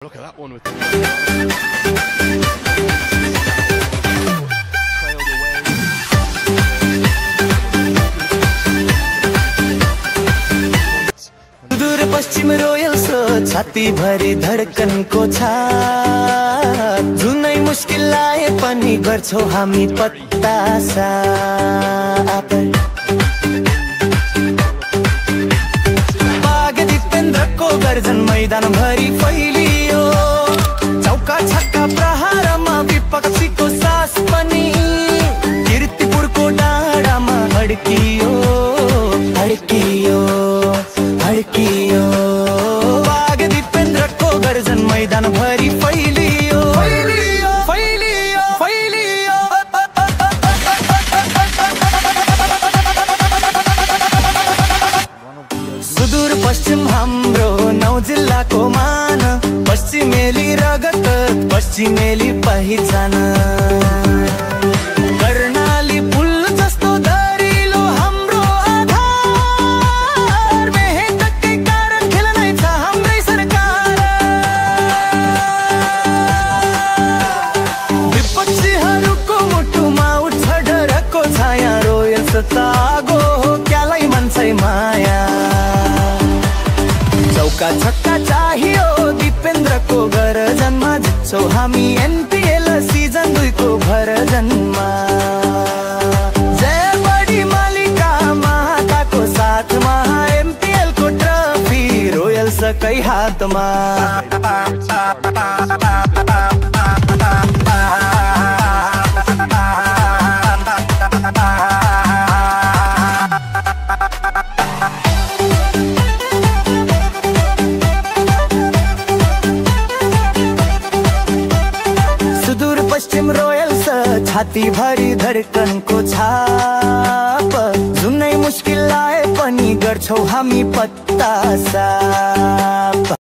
Look at that one with सुदूर पश्चिम royals छाती भरी धडकनको छाप जुनै मुस्किल आए पनि गर्छौ हामी पत्ता साफ बाघ दिपेन्द्रको गर्जन मैदान भरि फैलियो चौका छक्का प्रहारमा विपक्षीको सास पनि कीर्तिपुरको डाँडामा अड्कियो अड्कियो अड्कियो बाघ दिपेन्द्रको गर्जन मैदान भरि फैलियो फैलियो फैलियो फैलियो सुदूर पश्चिम हाम्रो 9 जिल्लाको मान पश्चिमेली रगत पश्चिमेली पहिचान कर्णाली पुल जस्तो दरिलो हाम्रो आधार मेहनतकै कारण खेल्नै छ हाम्रै सरकार विपक्षीहरूको मुटुमा उठ्छ डरको छाया रोयल्स तागो हो क्यालाई मान्छै माया चौका छक्का चाहियो दिपेन्द्रको गरजनमा जित्छौ हामी एनपीएल सिजन 2 को भरजनमा जय बडी मालिका महाकाको साथमा एमपीएल को ट्रफी रोयल्सकै हातमा पश्चिम रोयल्स छाती भरी धडकनको छाप जुनै मुस्किल आए पनि गर्छौ हामी पत्ता साफ